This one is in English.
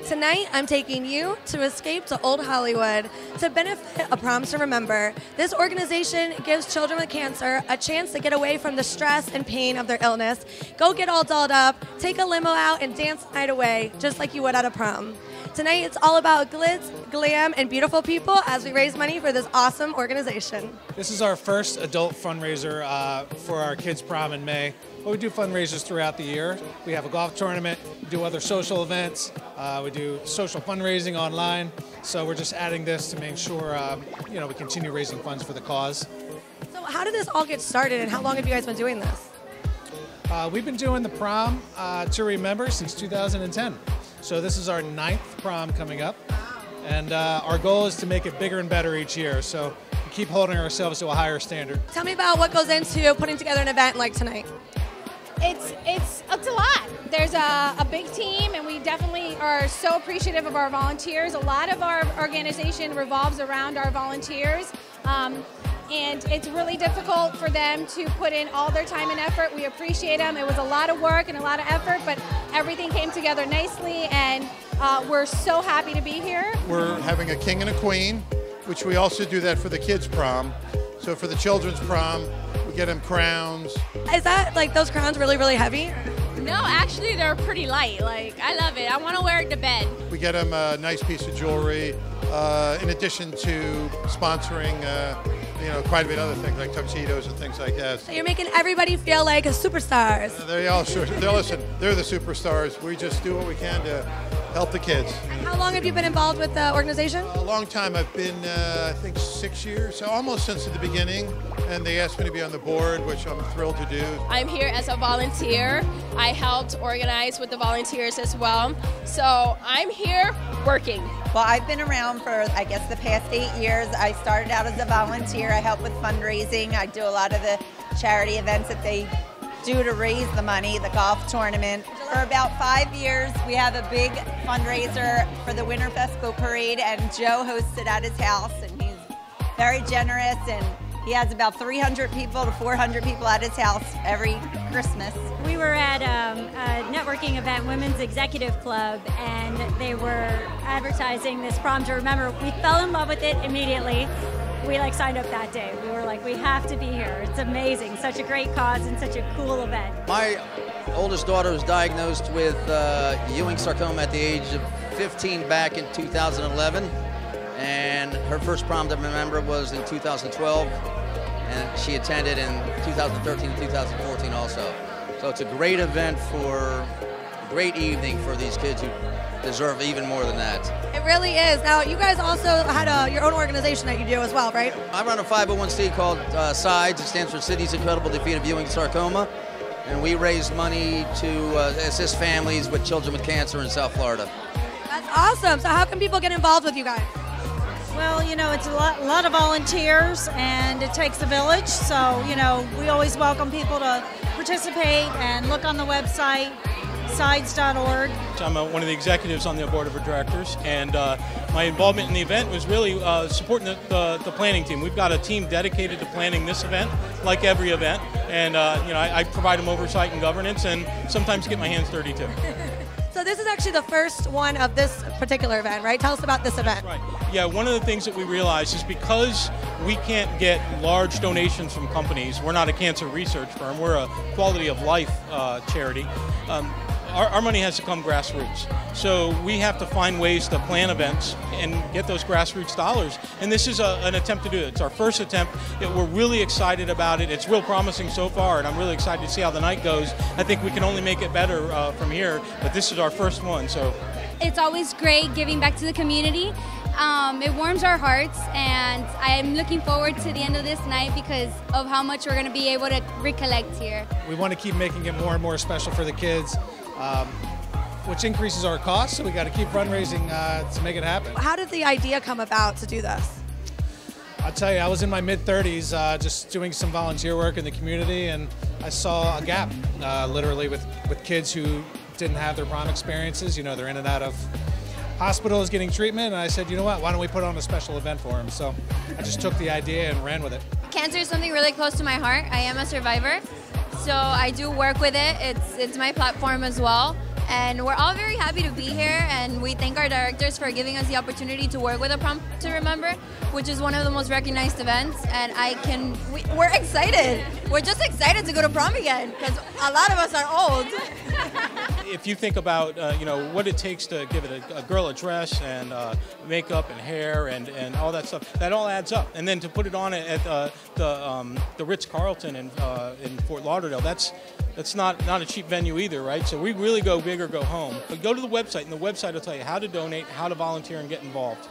Tonight, I'm taking you to escape to Old Hollywood to benefit a Prom to Remember. This organization gives children with cancer a chance to get away from the stress and pain of their illness. Go get all dolled up, take a limo out, and dance the night away, just like you would at a prom. Tonight, it's all about glitz, glam, and beautiful people as we raise money for this awesome organization. This is our first adult fundraiser for our kids' prom in May. But we do fundraisers throughout the year. We have a golf tournament, we do other social events, we do social fundraising online. So we're just adding this to make sure we continue raising funds for the cause. So how did this all get started, and how long have you guys been doing this? We've been doing the Prom to Remember since 2010. So this is our 9th prom coming up. And our goal is to make it bigger and better each year. So we keep holding ourselves to a higher standard. Tell me about what goes into putting together an event like tonight. It's a lot. There's a big team, and we definitely are so appreciative of our volunteers. A lot of our organization revolves around our volunteers, and it's really difficult for them to put in all their time and effort. We appreciate them. It was a lot of work and a lot of effort, but everything came together nicely, and we're so happy to be here. We're having a king and a queen, which we also do that for the kids' prom. So for the children's prom, we get them crowns. Is that, like, those crowns really, really heavy? No, actually they're pretty light. Like, I love it. I want to wear it to bed. We get them a nice piece of jewelry, in addition to sponsoring, quite a bit of other things like tuxedos and things like that. So you're making everybody feel like superstars. They're the superstars. We just do what we can to help the kids. And how long have you been involved with the organization? A long time. I've been, I think, 6 years, so almost since the beginning. And they asked me to be on the board, which I'm thrilled to do. I'm here as a volunteer. I helped organize with the volunteers as well. So I'm here working. Well, I've been around for, I guess, the past 8 years. I started out as a volunteer. I help with fundraising. I do a lot of the charity events that they do to raise the money, the golf tournament. For about 5 years, we have a big fundraiser for the Winterfest Boat Parade, and Joe hosts it at his house, and he's very generous, and he has about 300 people to 400 people at his house every Christmas. We were at a networking event, Women's Executive Club, and they were advertising this Prom to Remember. We fell in love with it immediately. We signed up that day. We were like, we have to be here. It's amazing. Such a great cause and such a cool event. My oldest daughter was diagnosed with Ewing sarcoma at the age of 15 back in 2011. And her first Prom to Remember was in 2012. And she attended in 2013 and 2014 also. So it's a great event a great evening for these kids who deserve even more than that. It really is. Now, you guys also had your own organization that you do as well, right? I run a 501c called SIDES. It stands for City's Incredible Defeat of Ewing Sarcoma. And we raise money to assist families with children with cancer in South Florida. That's awesome. So how can people get involved with you guys? Well, it's a lot of volunteers, and it takes a village. So, we always welcome people to participate and look on the website, sides.org. I'm one of the executives on the board of directors, and my involvement in the event was really supporting the planning team. We've got a team dedicated to planning this event, like every event, and I provide them oversight and governance, and sometimes get my hands dirty too. So this is actually the first one of this particular event, right? Tell us about this event. Right. Yeah, one of the things that we realized is because we can't get large donations from companies, we're not a cancer research firm, we're a quality of life charity, our money has to come grassroots. So we have to find ways to plan events and get those grassroots dollars. And this is an attempt to do it. It's our first attempt. We're really excited about it. It's real promising so far, and I'm really excited to see how the night goes. I think we can only make it better from here, but this is our first one. So it's always great giving back to the community. It warms our hearts, and I'm looking forward to the end of this night because of how much we're going to be able to recollect here. We want to keep making it more and more special for the kids, which increases our costs, so we got to keep fundraising to make it happen. How did the idea come about to do this? I'll tell you, I was in my mid-30s just doing some volunteer work in the community, and I saw a gap literally with kids who didn't have their prom experiences. They're in and out of hospitals getting treatment, and I said, you know what, why don't we put on a special event for them? So I just took the idea and ran with it. Cancer is something really close to my heart. I am a survivor, so I do work with it. It's my platform as well, And we're all very happy to be here, and we thank our directors for giving us the opportunity to work with a Prom to Remember, which is one of the most recognized events. And we're excited. We're just excited to go to prom again because a lot of us are old. If you think about what it takes to give it a girl a dress and makeup and hair and all that stuff, that all adds up. And then to put it on at the Ritz-Carlton in Fort Lauderdale, that's not a cheap venue either, right? So we really go big or go home. But go to the website, and the website will tell you how to donate, how to volunteer, and get involved.